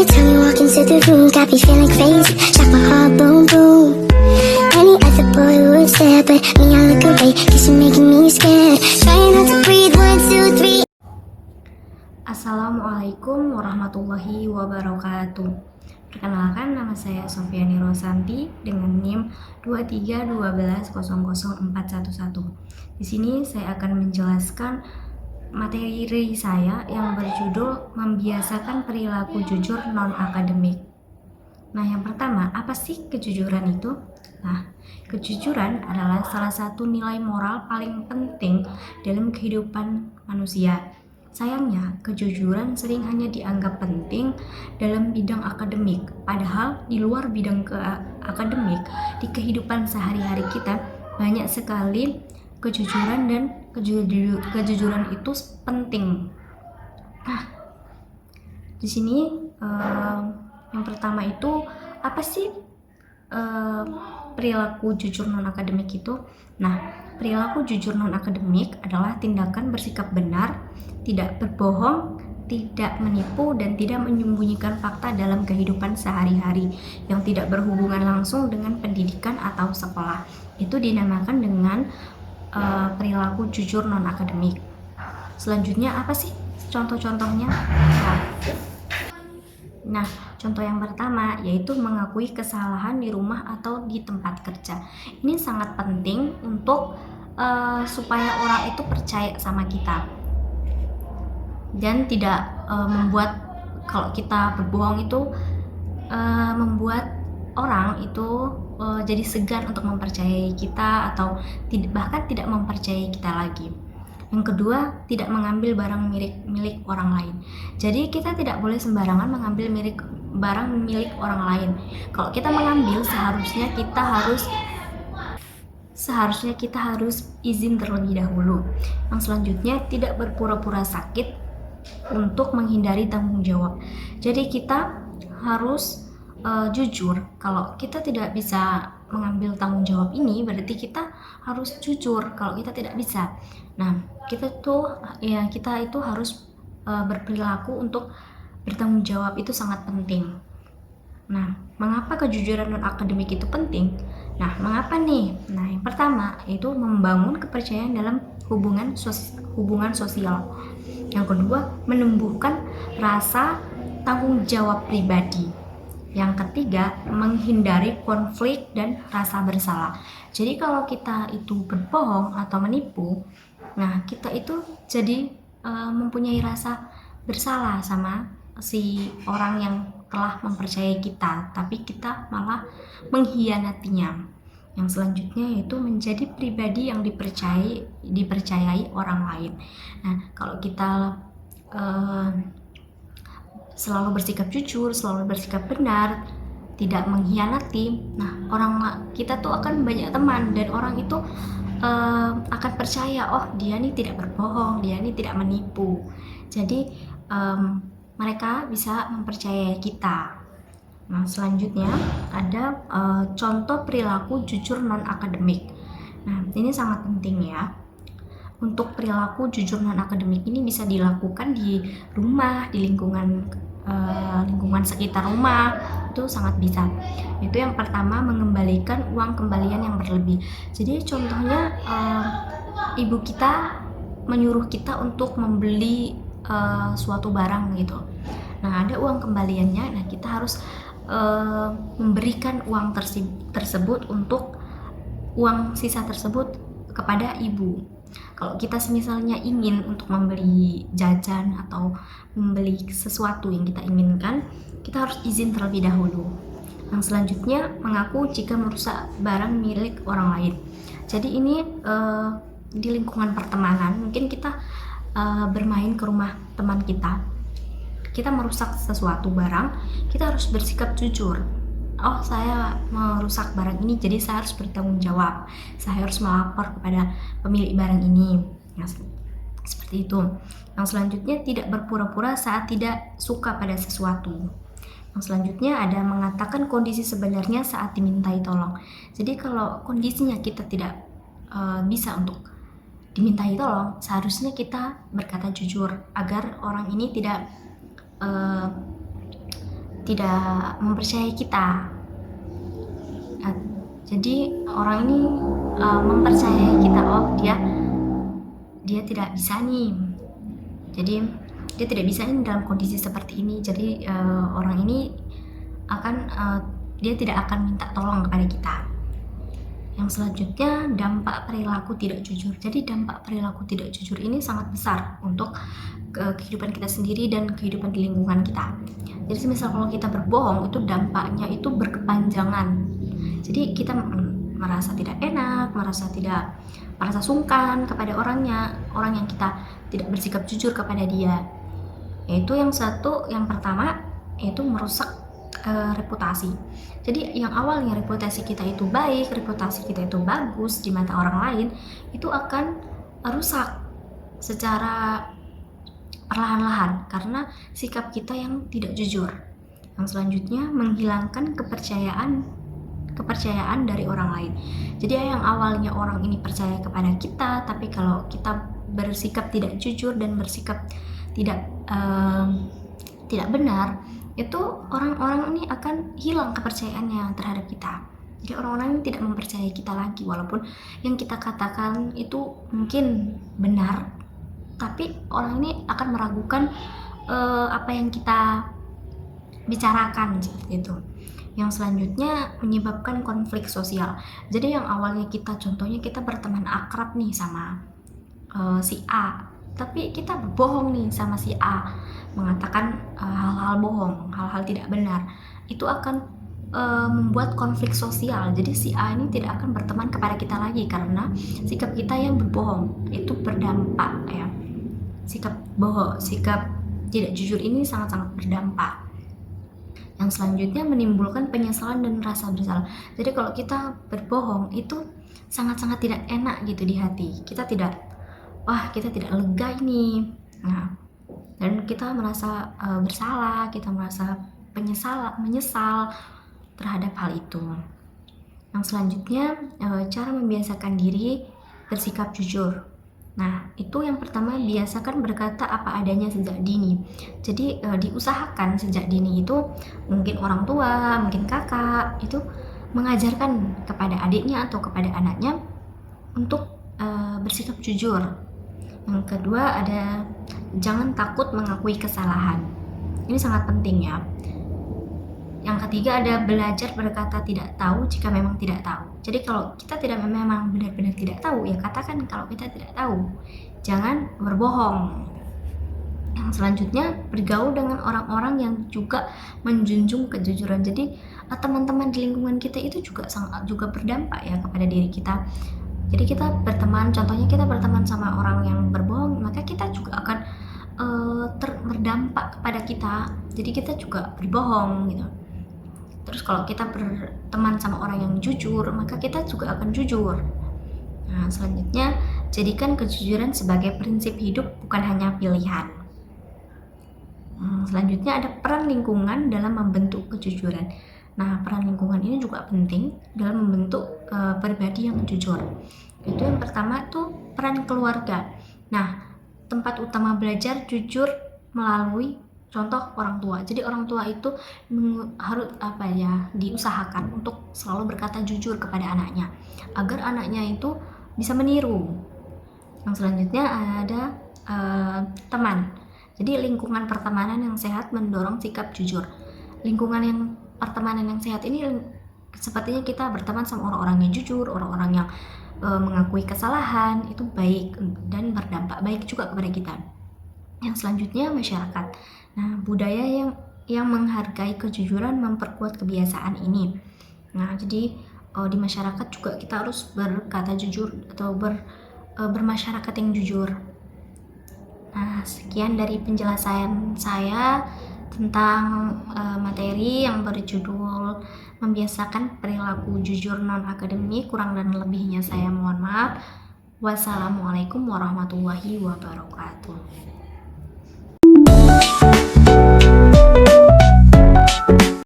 time you walk into the room, got me feeling crazy, shot my heart boom boom. Any other boy would stare, but me I look away, cause you're making me scared. Trying not to breathe, 1, 2, 3. Assalamualaikum warahmatullahi wabarakatuh. Perkenalkan, nama saya Sofiani Rosanti dengan NIM 2312000411. Di sini saya akan menjelaskan materi saya yang berjudul membiasakan perilaku jujur non-akademik. Nah, yang pertama, apa sih kejujuran itu? Nah, kejujuran adalah salah satu nilai moral paling penting dalam kehidupan manusia. Sayangnya, kejujuran sering hanya dianggap penting dalam bidang akademik, padahal di luar bidang akademik, di kehidupan sehari-hari kita, banyak sekali kejujuran dan kejujuran itu penting. Nah, di sini yang pertama itu apa sih perilaku jujur non-akademik itu? Nah, perilaku jujur non-akademik adalah tindakan bersikap benar, tidak berbohong, tidak menipu, dan tidak menyembunyikan fakta dalam kehidupan sehari-hari yang tidak berhubungan langsung dengan pendidikan atau sekolah. Itu dinamakan dengan perilaku jujur non-akademik. Selanjutnya apa sih contoh-contohnya? Nah, contoh yang pertama yaitu mengakui kesalahan di rumah atau di tempat kerja. Ini sangat penting untuk supaya orang itu percaya sama kita dan tidak membuat, kalau kita berbohong itu membuat orang itu jadi segan untuk mempercayai kita atau bahkan tidak mempercayai kita lagi. Yang kedua, tidak mengambil barang milik orang lain. Jadi kita tidak boleh sembarangan mengambil barang milik orang lain. Kalau kita mengambil, seharusnya kita harus izin terlebih dahulu. Yang selanjutnya, tidak berpura-pura sakit untuk menghindari tanggung jawab. Jadi kita harus jujur. Kalau kita tidak bisa mengambil tanggung jawab ini, berarti kita harus jujur kalau kita tidak bisa. Nah, kita itu harus berperilaku untuk bertanggung jawab, itu sangat penting. Nah, mengapa kejujuran non-akademik itu penting? Nah, mengapa nih? Nah, yang pertama yaitu membangun kepercayaan dalam hubungan sosial. Yang kedua, menumbuhkan rasa tanggung jawab pribadi. Yang ketiga, menghindari konflik dan rasa bersalah. Jadi kalau kita itu berbohong atau menipu, nah kita itu jadi mempunyai rasa bersalah sama si orang yang telah mempercayai kita, tapi kita malah mengkhianatinya. Yang selanjutnya yaitu menjadi pribadi yang dipercayai orang lain. Nah, kalau kita selalu bersikap jujur, selalu bersikap benar, tidak mengkhianati, nah kita tuh akan banyak teman dan orang itu akan percaya, oh dia ini tidak berbohong, dia ini tidak menipu. Jadi mereka bisa mempercayai kita. Nah, selanjutnya ada contoh perilaku jujur non-akademik. Nah, ini sangat penting ya. Untuk perilaku jujur non-akademik ini bisa dilakukan di rumah, di lingkungan sekitar rumah, itu sangat bisa. Itu yang pertama, mengembalikan uang kembalian yang berlebih. Jadi contohnya ibu kita menyuruh kita untuk membeli suatu barang gitu. Nah, ada uang kembaliannya. Nah, kita harus memberikan uang tersebut untuk uang sisa tersebut kepada ibu. Kalau kita misalnya ingin untuk membeli jajan atau membeli sesuatu yang kita inginkan, kita harus izin terlebih dahulu. Yang selanjutnya, mengaku jika merusak barang milik orang lain. Jadi ini di lingkungan pertemanan, mungkin kita bermain ke rumah teman kita merusak sesuatu barang, kita harus bersikap jujur. Oh, saya merusak barang ini, jadi saya harus bertanggung jawab. Saya harus melapor kepada pemilik barang ini. Nah, seperti itu. Yang selanjutnya, tidak berpura-pura saat tidak suka pada sesuatu. Yang selanjutnya ada mengatakan kondisi sebenarnya saat dimintai tolong. Jadi kalau kondisinya kita tidak bisa untuk dimintai tolong, seharusnya kita berkata jujur agar orang ini tidak tidak mempercayai kita. Nah, jadi orang ini mempercayai kita, oh dia tidak bisa nih. Jadi dia tidak bisa nih dalam kondisi seperti ini. Jadi orang ini akan dia tidak akan minta tolong kepada kita. Yang selanjutnya, dampak perilaku tidak jujur. Jadi dampak perilaku tidak jujur ini sangat besar untuk kehidupan kita sendiri dan kehidupan di lingkungan kita. Jadi misal kalau kita berbohong, itu dampaknya itu berkepanjangan. Jadi kita merasa tidak enak, merasa sungkan kepada orang yang kita tidak bersikap jujur kepada dia. Yaitu yang pertama yaitu merusak reputasi. Jadi yang awalnya reputasi kita itu baik, reputasi kita itu bagus di mata orang lain, itu akan rusak secara perlahan-lahan karena sikap kita yang tidak jujur. Yang selanjutnya, menghilangkan kepercayaan dari orang lain. Jadi yang awalnya orang ini percaya kepada kita, tapi kalau kita bersikap tidak jujur dan bersikap tidak benar, itu orang-orang ini akan hilang kepercayaannya terhadap kita. Jadi orang-orang ini tidak mempercayai kita lagi, walaupun yang kita katakan itu mungkin benar, tapi orang ini akan meragukan apa yang kita bicarakan seperti itu. Yang selanjutnya, menyebabkan konflik sosial. Jadi yang awalnya contohnya kita berteman akrab nih sama si A, tapi kita berbohong nih sama si A, mengatakan hal-hal bohong, hal-hal tidak benar, itu akan membuat konflik sosial. Jadi si A ini tidak akan berteman kepada kita lagi karena sikap kita yang berbohong itu berdampak ya. Sikap tidak jujur ini sangat-sangat berdampak. Yang selanjutnya, menimbulkan penyesalan dan rasa bersalah. Jadi kalau kita berbohong itu sangat-sangat tidak enak gitu di hati. Kita tidak lega ini. Nah, dan kita merasa bersalah, kita merasa menyesal terhadap hal itu. Yang selanjutnya, cara membiasakan diri bersikap jujur. Nah, itu yang pertama, biasakan berkata apa adanya sejak dini. Jadi diusahakan sejak dini itu, mungkin orang tua, mungkin kakak, itu mengajarkan kepada adiknya atau kepada anaknya untuk bersikap jujur. Yang kedua ada jangan takut mengakui kesalahan. Ini sangat penting ya. Yang ketiga ada belajar berkata tidak tahu jika memang tidak tahu. Jadi kalau kita memang benar-benar tidak tahu, ya katakan kalau kita tidak tahu. Jangan berbohong. Yang selanjutnya, bergaul dengan orang-orang yang juga menjunjung kejujuran. Jadi teman-teman di lingkungan kita itu juga berdampak ya kepada diri kita. Jadi kita contohnya kita berteman sama orang yang berbohong, maka kita juga akan berdampak kepada kita. Jadi kita juga berbohong gitu. Terus kalau kita berteman sama orang yang jujur, maka kita juga akan jujur. Nah, selanjutnya, jadikan kejujuran sebagai prinsip hidup, bukan hanya pilihan. Selanjutnya ada peran lingkungan dalam membentuk kejujuran. Nah, peran lingkungan ini juga penting dalam membentuk pribadi yang jujur. Itu yang pertama tuh peran keluarga. Nah, tempat utama belajar jujur melalui contoh orang tua. Jadi orang tua itu harus diusahakan untuk selalu berkata jujur kepada anaknya agar anaknya itu bisa meniru. Yang selanjutnya ada teman. Jadi lingkungan pertemanan yang sehat mendorong sikap jujur. Pertemanan yang sehat ini sepertinya kita berteman sama orang-orang yang jujur, orang-orang yang mengakui kesalahan, itu baik dan berdampak baik juga kepada kita. Yang selanjutnya masyarakat. Nah, budaya yang menghargai kejujuran memperkuat kebiasaan ini. Nah, jadi di masyarakat juga kita harus berkata jujur atau bermasyarakat yang jujur. Nah, sekian dari penjelasan saya tentang materi yang berjudul membiasakan perilaku jujur non-akademik. Kurang dan lebihnya saya mohon maaf. Wassalamualaikum warahmatullahi wabarakatuh.